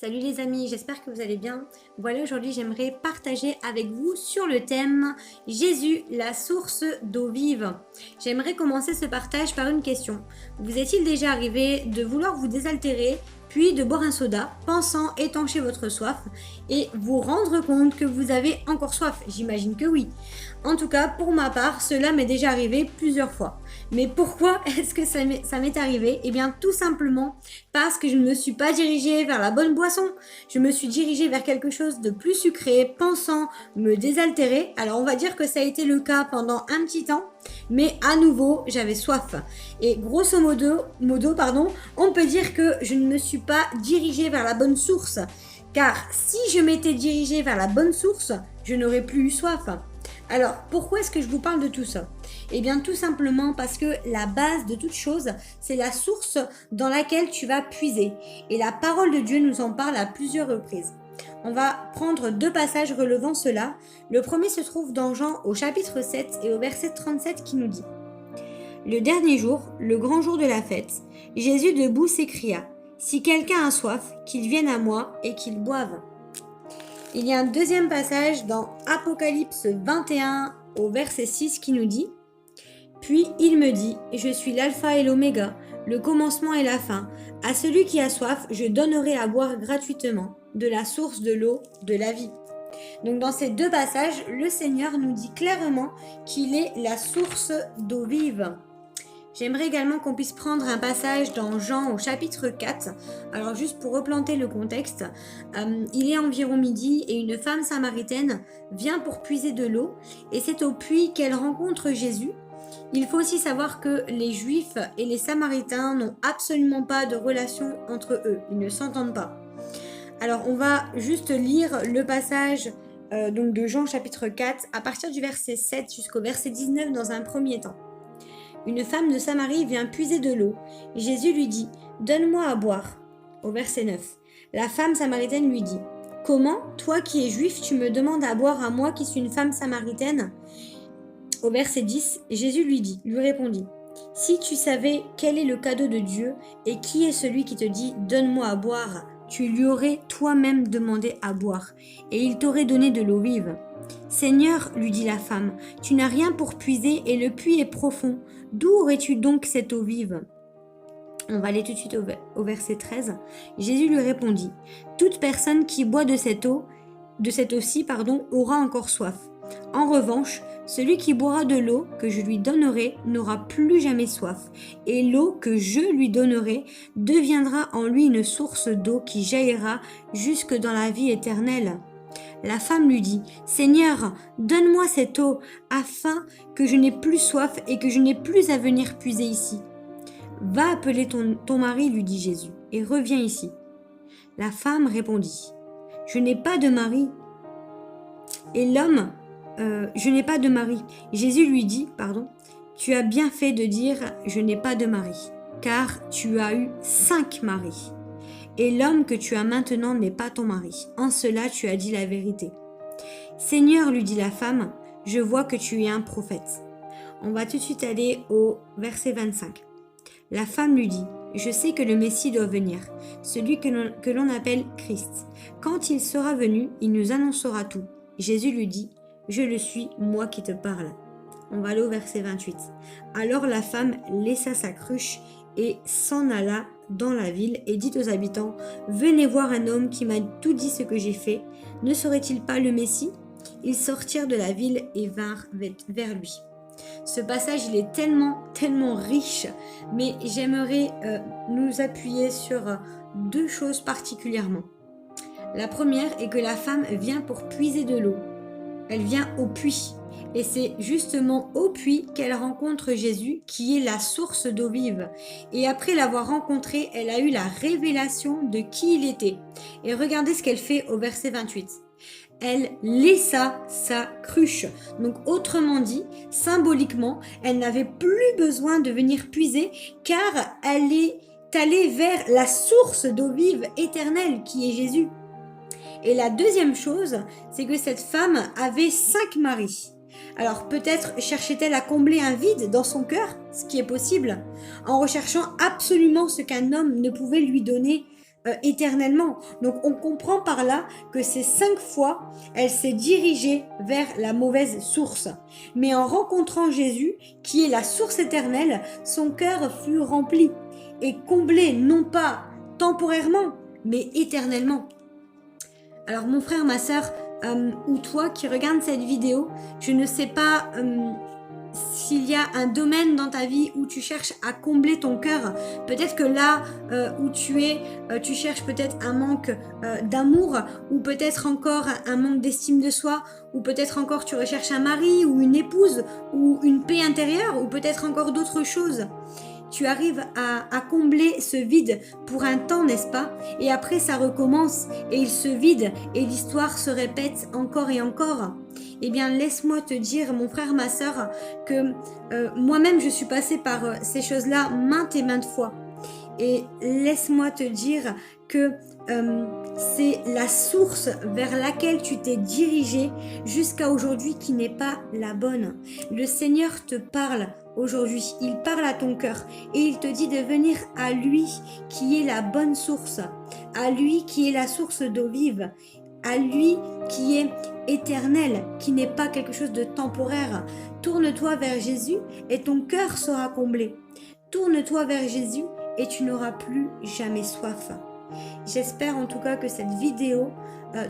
Salut les amis, j'espère que vous allez bien. Voilà, aujourd'hui j'aimerais partager avec vous sur le thème Jésus, la source d'eau vive. J'aimerais commencer ce partage par une question. Vous est-il déjà arrivé de vouloir vous désaltérer, puis de boire un soda, pensant étancher votre soif, et vous rendre compte que vous avez encore soif? J'imagine que oui. En tout cas, pour ma part, cela m'est déjà arrivé plusieurs fois. Mais pourquoi est-ce que ça m'est arrivé? Eh bien, tout simplement parce que je ne me suis pas dirigée vers la bonne boisson. Je me suis dirigée vers quelque chose de plus sucré, pensant me désaltérer. Alors, on va dire que ça a été le cas pendant un petit temps, mais à nouveau, j'avais soif. Et grosso modo, on peut dire que je ne me suis pas dirigée vers la bonne source. Car si je m'étais dirigée vers la bonne source, je n'aurais plus eu soif. Alors, pourquoi est-ce que je vous parle de tout ça? Eh bien, tout simplement parce que la base de toute chose, c'est la source dans laquelle tu vas puiser. Et la parole de Dieu nous en parle à plusieurs reprises. On va prendre deux passages relevant cela. Le premier se trouve dans Jean au chapitre 7 et au verset 37 qui nous dit: Le dernier jour, le grand jour de la fête, Jésus debout s'écria: Si quelqu'un a soif, qu'il vienne à moi et qu'il boive. Il y a un deuxième passage dans Apocalypse 21 au verset 6 qui nous dit: Puis il me dit, je suis l'alpha et l'oméga, le commencement et la fin. À celui qui a soif, je donnerai à boire gratuitement de la source de l'eau de la vie. Donc dans ces deux passages, le Seigneur nous dit clairement qu'il est la source d'eau vive. J'aimerais également qu'on puisse prendre un passage dans Jean au chapitre 4. Alors juste pour replanter le contexte, il est environ midi et une femme samaritaine vient pour puiser de l'eau et c'est au puits qu'elle rencontre Jésus. Il faut aussi savoir que les Juifs et les Samaritains n'ont absolument pas de relation entre eux, ils ne s'entendent pas. Alors on va juste lire le passage donc de Jean chapitre 4 à partir du verset 7 jusqu'au verset 19 dans un premier temps. Une femme de Samarie vient puiser de l'eau. Jésus lui dit: Donne-moi à boire. Au verset 9. La femme samaritaine lui dit: Comment, toi qui es juif, tu me demandes à boire à moi qui suis une femme samaritaine? Au verset 10, Jésus lui répondit: Si tu savais quel est le cadeau de Dieu et qui est celui qui te dit Donne-moi à boire, tu lui aurais toi-même demandé à boire, et il t'aurait donné de l'eau vive. Seigneur, lui dit la femme, tu n'as rien pour puiser et le puits est profond. D'où aurais-tu donc cette eau vive? On va aller tout de suite au verset 13. Jésus lui répondit: Toute personne qui boit de cette eau-ci, aura encore soif. En revanche, celui qui boira de l'eau que je lui donnerai n'aura plus jamais soif, et l'eau que je lui donnerai deviendra en lui une source d'eau qui jaillira jusque dans la vie éternelle. La femme lui dit: Seigneur, donne-moi cette eau, afin que je n'ai plus soif et que je n'ai plus à venir puiser ici. Va appeler ton mari, lui dit Jésus, et reviens ici. La femme répondit: Je n'ai pas de mari. Et l'homme, je n'ai pas de mari. Jésus lui dit, Tu as bien fait de dire, je n'ai pas de mari, car tu as eu 5 maris. Et l'homme que tu as maintenant n'est pas ton mari. En cela, tu as dit la vérité. Seigneur, lui dit la femme, je vois que tu es un prophète. On va tout de suite aller au verset 25. La femme lui dit: Je sais que le Messie doit venir, celui que l'on appelle Christ. Quand il sera venu, il nous annoncera tout. Jésus lui dit: Je le suis, moi qui te parle. On va aller au verset 28. Alors la femme laissa sa cruche et s'en alla dans la ville et dit aux habitants: Venez voir un homme qui m'a tout dit ce que j'ai fait. Ne serait-il pas le Messie? Ils sortirent de la ville et vinrent vers lui. Ce passage, il est tellement riche, mais j'aimerais nous appuyer sur deux choses particulièrement. La première est que la femme vient pour puiser de l'eau. Elle vient au puits. Et c'est justement au puits qu'elle rencontre Jésus, qui est la source d'eau vive. Et après l'avoir rencontré, elle a eu la révélation de qui il était. Et regardez ce qu'elle fait au verset 28. Elle laissa sa cruche. Donc autrement dit, symboliquement, elle n'avait plus besoin de venir puiser, car elle est allée vers la source d'eau vive éternelle qui est Jésus. Et la deuxième chose, c'est que cette femme avait 5 maris. Alors peut-être cherchait-elle à combler un vide dans son cœur, ce qui est possible, en recherchant absolument ce qu'un homme ne pouvait lui donner éternellement. Donc on comprend par là que ces 5 fois, elle s'est dirigée vers la mauvaise source. Mais en rencontrant Jésus, qui est la source éternelle, son cœur fut rempli et comblé, non pas temporairement, mais éternellement. Alors mon frère, ma soeur, ou toi qui regarde cette vidéo, je ne sais pas s'il y a un domaine dans ta vie où tu cherches à combler ton cœur. Peut-être que là où tu es, tu cherches peut-être un manque d'amour, ou peut-être encore un manque d'estime de soi, ou peut-être encore tu recherches un mari ou une épouse, ou une paix intérieure, ou peut-être encore d'autres choses. Tu arrives à combler ce vide pour un temps, n'est-ce pas? Et après, ça recommence et il se vide et l'histoire se répète encore et encore. Eh bien, laisse-moi te dire, mon frère, ma soeur, que moi-même, je suis passée par ces choses-là maintes et maintes fois. Et laisse-moi te dire que c'est la source vers laquelle tu t'es dirigé jusqu'à aujourd'hui qui n'est pas la bonne. Le Seigneur te parle aujourd'hui, il parle à ton cœur et il te dit de venir à lui qui est la bonne source, à lui qui est la source d'eau vive, à lui qui est éternel, qui n'est pas quelque chose de temporaire. Tourne-toi vers Jésus et ton cœur sera comblé. Tourne-toi vers Jésus et tu n'auras plus jamais soif. J'espère en tout cas que cette vidéo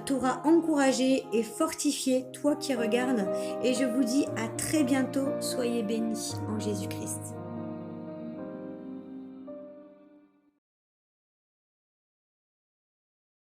t'aura encouragé et fortifié, toi qui regardes, et je vous dis à très bientôt, soyez bénis en Jésus-Christ.